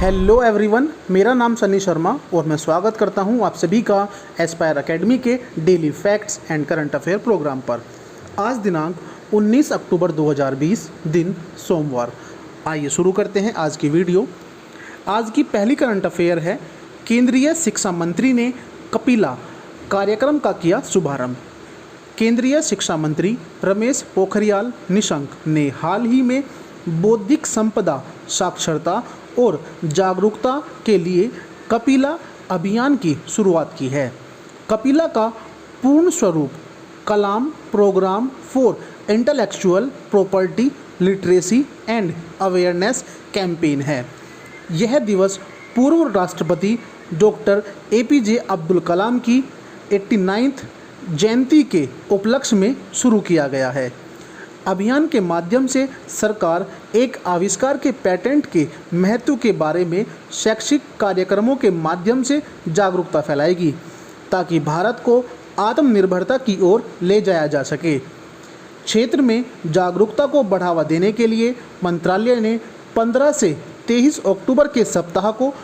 Hello everyone, मेरा नाम सनी शर्मा और मैं स्वागत करता हूं आप सभी का एस्पायर एकेडमी के daily facts and current affair programme पर। आज दिनांक 19 अक्टूबर 2020 दिन सोमवार। आइए शुरू करते हैं आज की वीडियो। आज की पहली करंट अफेयर है, केंद्रीय शिक्षा मंत्री ने कपिला कार्यक्रम का किया शुभारंभ। केंद्रीय शिक्षा मंत्री रमेश पोखरियाल निशंक ने हाल ही में बौद्धिक संपदा साक्षरता और जागरूकता के लिए कपिला अभियान की शुरुआत की है। कपिला का पूर्ण स्वरूप Kalam program for intellectual property literacy and awareness campaign है। यह दिवस पूर्व राष्ट्रपति डॉक्टर APJ अब्दुल कलाम की 89वीं जयंती के उपलक्ष्य में शुरू किया गया है। अभियान के माध्यम से सरकार एक आविष्कार के पेटेंट के महत्व के बारे में शैक्षिक कार्यक्रमों के माध्यम से जागरूकता फैलाएगी, ताकि भारत को आत्मनिर्भरता की ओर ले जाया जा सके। क्षेत्र में जागरूकता को बढ़ावा देने के लिए मंत्रालय ने 15 से 23 अक्टूबर के सप्ताह को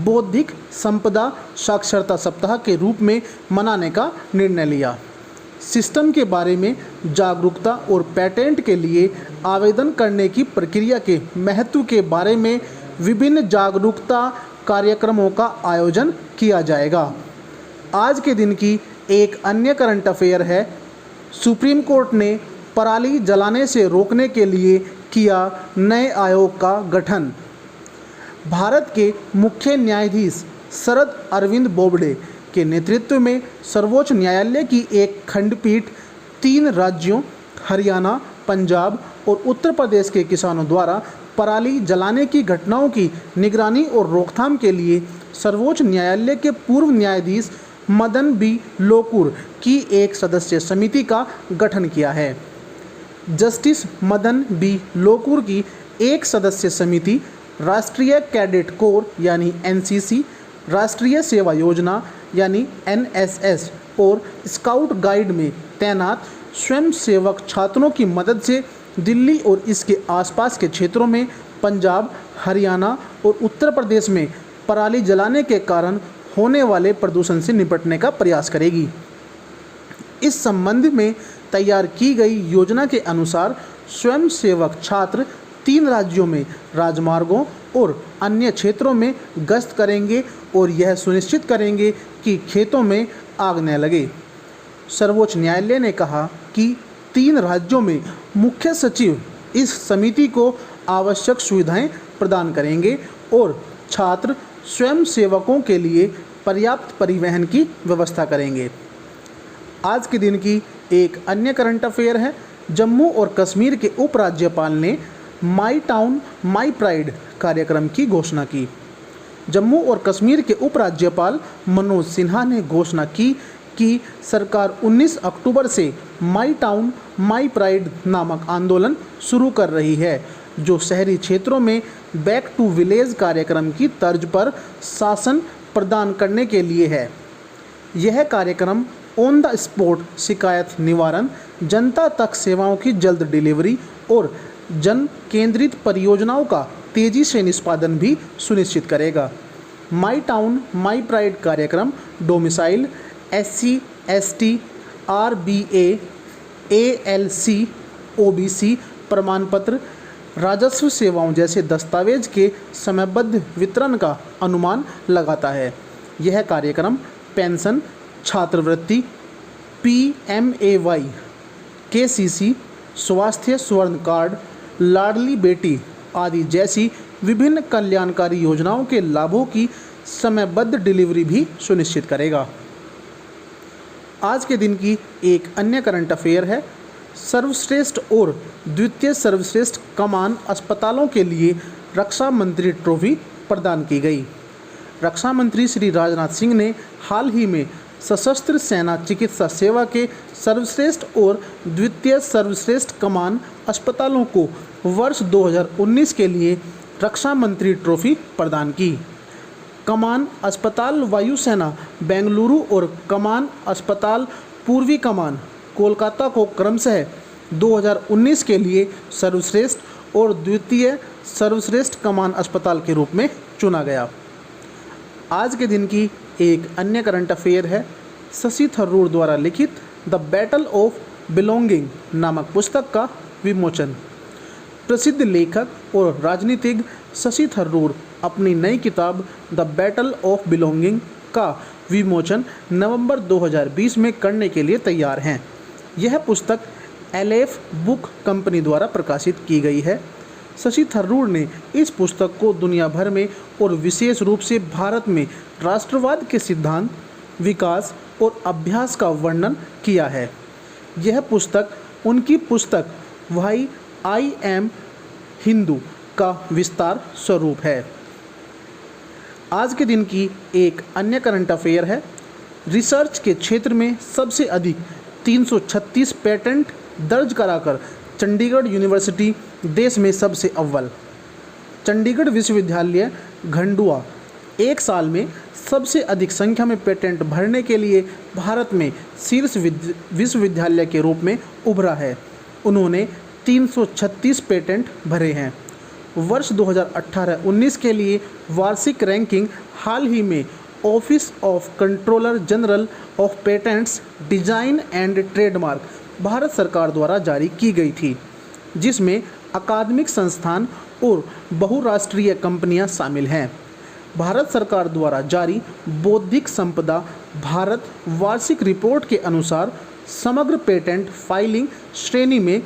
बौद्धिक संपदा साक्षरता सप्ताह के रूप में मनाने का निर्णय लिया। सिस्टम के बारे में जागरूकता और पेटेंट के लिए आवेदन करने की प्रक्रिया के महत्व के बारे में विभिन्न जागरूकता कार्यक्रमों का आयोजन किया जाएगा। आज के दिन की एक अन्य करंट अफेयर है, सुप्रीम कोर्ट ने पराली जलाने से रोकने के लिए किया नए आयोग का गठन। भारत के मुख्य न्यायाधीश शरद अरविंद बोबडे के नेतृत्व में सर्वोच्च न्यायालय की एक खंडपीठ 3 राज्यों हरियाणा, पंजाब और उत्तर प्रदेश के किसानों द्वारा पराली जलाने की घटनाओं की निगरानी और रोकथाम के लिए सर्वोच्च न्यायालय के पूर्व न्यायाधीश मदन बी लोकुर की एक सदस्यीय समिति का गठन किया है। जस्टिस मदन बी लोकुर की एक सदस्यीय समिति राष्ट्रीय कैडेट कोर यानी NCC, राष्ट्रीय सेवा योजना यानी NSS और स्काउट गाइड में तैनात स्वयंसेवक छात्रों की मदद से दिल्ली और इसके आसपास के क्षेत्रों में पंजाब, हरियाणा और उत्तर प्रदेश में पराली जलाने के कारण होने वाले प्रदूषण से निपटने का प्रयास करेगी। इस संबंध में तैयार की गई योजना के अनुसार स्वयंसेवक छात्र 3 राज्यों में राजमार्गों और अन्य क्षेत्रों में गश्त करेंगे और यह सुनिश्चित करेंगे कि खेतों में आग न लगे। सर्वोच्च न्यायालय ने कहा कि 3 राज्यों में मुख्य सचिव इस समिति को आवश्यक सुविधाएं प्रदान करेंगे और छात्र स्वयंसेवकों के लिए पर्याप्त परिवहन की व्यवस्था करेंगे। आज के दिन की एक अन्य करंट अफेयर है, जम्मू और कश्मीर के उपराज्यपाल ने माई टाउन माई प्राइड कार्यक्रम की घोषणा की। जम्मू और कश्मीर के उपराज्यपाल मनोज सिन्हा ने घोषणा की कि सरकार 19 अक्टूबर से माई टाउन माई प्राइड नामक आंदोलन शुरू कर रही है, जो शहरी क्षेत्रों में बैक टू विलेज कार्यक्रम की तर्ज पर शासन प्रदान करने के लिए है। यह कार्यक्रम ऑन द स्पॉट शिकायत निवारण, जनता तक सेवाओं की जल्द डिलीवरी और जन केंद्रित परियोजनाओं का तेजी से निष्पादन भी सुनिश्चित करेगा। माई टाउन माई प्राइड कार्यक्रम domicile, SC, ST, RBA, ALC, OBC प्रमाण पत्र, राजस्व सेवाओं जैसे दस्तावेज के समयबद्ध वितरण का अनुमान लगाता है। यह कार्यक्रम पेंशन, छात्रवृत्ति, PMAY, KCC, स्वास्थ्य स्वर्ण कार्ड, लाडली बेटी आदि जैसी विभिन्न कल्याणकारी योजनाओं के लाभों की समयबद्ध डिलीवरी भी सुनिश्चित करेगा। आज के दिन की एक अन्य करंट अफेयर है, सर्वश्रेष्ठ और द्वितीय सर्वश्रेष्ठ कमान अस्पतालों के लिए रक्षा मंत्री ट्रॉफी प्रदान की गई। रक्षा मंत्री श्री राजनाथ सिंह ने हाल ही में सशस्त्र सेना चिकित्सा सेवा के सर्वश्रेष्ठ और द्वितीय सर्वश्रेष्ठ कमान अस्पतालों को वर्ष 2019 के लिए रक्षा मंत्री ट्रॉफी प्रदान की। कमान अस्पताल वायुसेना बेंगलुरु और कमान अस्पताल पूर्वी कमान कोलकाता को क्रमशः 2019 के लिए सर्वश्रेष्ठ और द्वितीय सर्वश्रेष्ठ कमान अस्पताल के रूप में चुना गया। आज के दिन की एक अन्य करंट अफेयर है शशि थरूर द्वारा लिखित द बैटल ऑफ बिलोंगिंग नामक पुस्तक का विमोचन। प्रसिद्ध लेखक और राजनीतिज्ञ शशि थरूर अपनी नई किताब द बैटल ऑफ बिलोंगिंग का विमोचन नवंबर 2020 में करने के लिए तैयार हैं। यह पुस्तक एलेफ बुक कंपनी द्वारा प्रकाशित की गई है। शशि थरूर ने इस पुस्तक को दुनिया भर में और विशेष रूप से भारत में राष्ट्रवाद के सिद्धांत, विकास और अभ्यास का वर्णन किया है। यह पुस्तक उनकी पुस्तक व्हाई आई एम हिंदू का विस्तार स्वरूप है। आज के दिन की एक अन्य करंट अफेयर है रिसर्च के क्षेत्र में सबसे अधिक 336 पेटेंट दर्ज कराकर चंडीगढ़ यूनिवर्सिटी देश में सबसे अव्वल। चंडीगढ़ विश्वविद्यालय घंडुआ एक साल में सबसे अधिक संख्या में पेटेंट भरने के लिए भारत में शीर्ष विश्वविद्यालय के रूप में उभरा है। उन्होंने 336 पेटेंट भरे हैं। वर्ष 2018-19 के लिए वार्षिक रैंकिंग हाल ही में office of controller general of patents design and trademark Bharat सरकार द्वारा जारी की गई थी, जिसमें अकादमिक संस्थान और बहुराष्ट्रीय कंपनियां शामिल हैं। भारत सरकार द्वारा जारी बौद्धिक संपदा भारत वार्षिक रिपोर्ट के अनुसार समग्र पेटेंट फाइलिंग श्रेणी में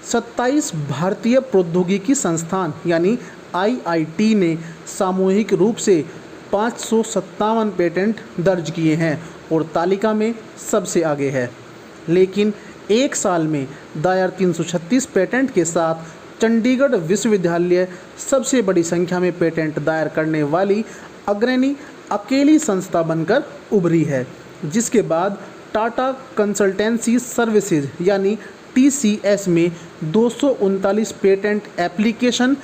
27 भारतीय प्रौद्योगिकी संस्थान यानी आईआईटी ने सामूहिक रूप से 557 पेटेंट दर्ज किए हैं और तालिका में सबसे आगे है। लेकिन एक साल में दायर 336 पेटेंट के साथ चंडीगढ़ विश्वविद्यालय सबसे बड़ी संख्या में पेटेंट दायर करने वाली अग्रणी अकेली संस्था बनकर उभरी है, जिसके बाद टाटा कंसल्टेंसी सर्विसेज यानी TCS में 239 patent application,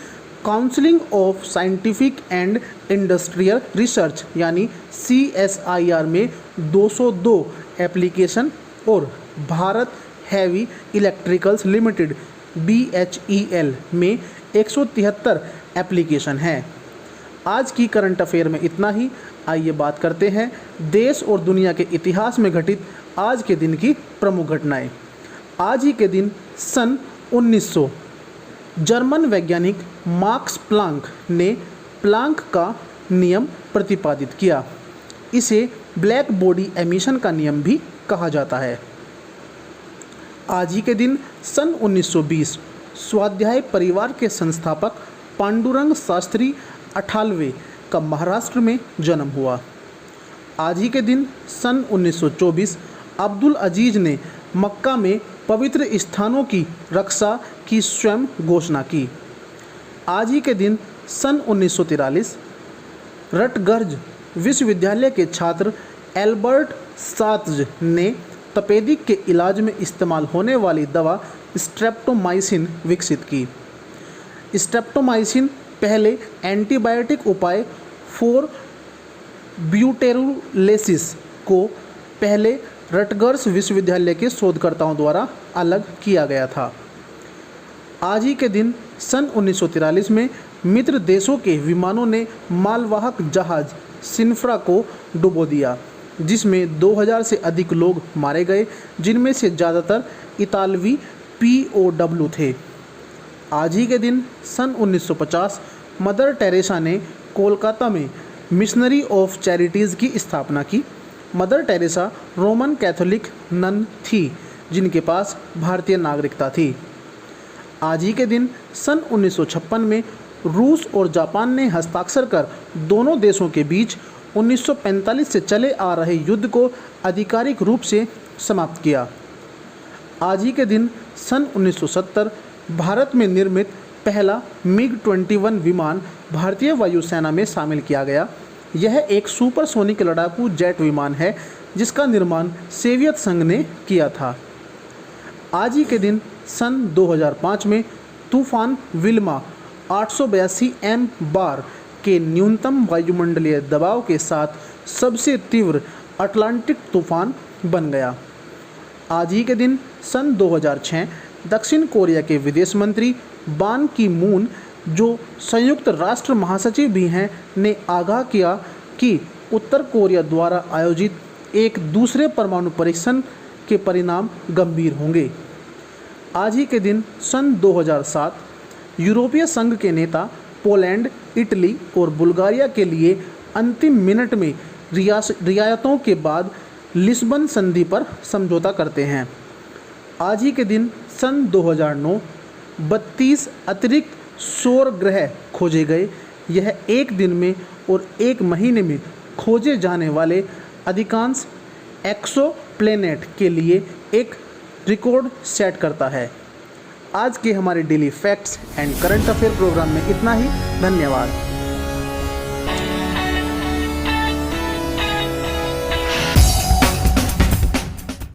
counselling of scientific and industrial research यानी CSIR में 202 एप्लीकेशन और Bharat heavy electricals limited BHEL में 173 एप्लीकेशन हैं। आज की करंट अफेयर में इतना ही। आइए बात करते हैं देश और दुनिया के इतिहास में घटित आज के दिन की प्रमुख घटनाएं। आज ही के दिन सन 1900 जर्मन वैज्ञानिक मार्क्स प्लांक ने प्लांक का नियम प्रतिपादित किया। इसे ब्लैक बॉडी एमिशन का नियम भी कहा जाता है। आज ही के दिन सन 1920 स्वाध्याय परिवार के संस्थापक पांडुरंग शास्त्री अठालवे का महाराष्ट्र में जन्म हुआ। आज ही के दिन सन 1924 अब्दुल अजीज ने मक्का में पवित्र स्थानों की रक्षा की स्वयं घोषणा की। आज ही के दिन सन 1943 रटगर्ज विश्वविद्यालय के छात्र एल्बर्ट सात्ज ने तपेदिक के इलाज में इस्तेमाल होने वाली दवा स्ट्रेप्टोमाइसिन विकसित की। स्ट्रेप्टोमाइसिन पहले एंटीबायोटिक उपाय फॉर ब्यूटेरुलेसिस को पहले रटगर्स विश्वविद्यालय के शोधकर्ताओं द्वारा अलग किया गया था। आज ही के दिन सन 1943 में मित्र देशों के विमानों ने मालवाहक जहाज सिन्फ्रा को डुबो दिया, जिसमें 2000 से अधिक लोग मारे गए, जिनमें से ज़्यादातर इतालवी POW थे। आज ही के दिन सन 1950 मदर टेरेसा ने कोलकाता में मिशनरी ऑफ चैरिटीज़ की स्थापना की। Mother Teresa Roman Catholic nun थी, जिनके पास भारतीय नागरिकता थी। आज ही के दिन सन 1956 में रूस और जापान ने हस्ताक्षर कर दोनों देशों के बीच 1945 से चले आ रहे युद्ध को आधिकारिक रूप से समाप्त किया। आज ही के दिन सन 1970 भारत में निर्मित पहला MiG-21 विमान भारतीय वायुसेना में शामिल किया गया। यह एक सुपरसोनिक लड़ाकू जेट विमान है जिसका निर्माण सोवियत संघ ने किया था। आज ही के दिन सन 2005 में तूफान विल्मा 882 M बार के न्यूनतम वायुमंडलीय दबाव के साथ सबसे तीव्र अटलांटिक तूफान बन गया। आज ही के दिन सन 2006 दक्षिण कोरिया के विदेश मंत्री बान की मून, जो संयुक्त राष्ट्र महासचिव भी हैं, ने आगाह किया कि उत्तर कोरिया द्वारा आयोजित एक दूसरे परमाणु परीक्षण के परिणाम गंभीर होंगे। आज ही के दिन सन 2007 यूरोपीय संघ के नेता पोलैंड, इटली और बुल्गारिया के लिए अंतिम मिनट में रियायतों के बाद लिस्बन संधि पर समझौता करते हैं। आज ही के दिन सन 2009 32 अतिरिक्त सौर ग्रह खोजे गए। यह एक दिन में और एक महीने में खोजे जाने वाले अधिकांश एक्सोप्लैनेट के लिए एक रिकॉर्ड सेट करता है। आज के हमारे daily facts and current affair programme में इतना ही। धन्यवाद।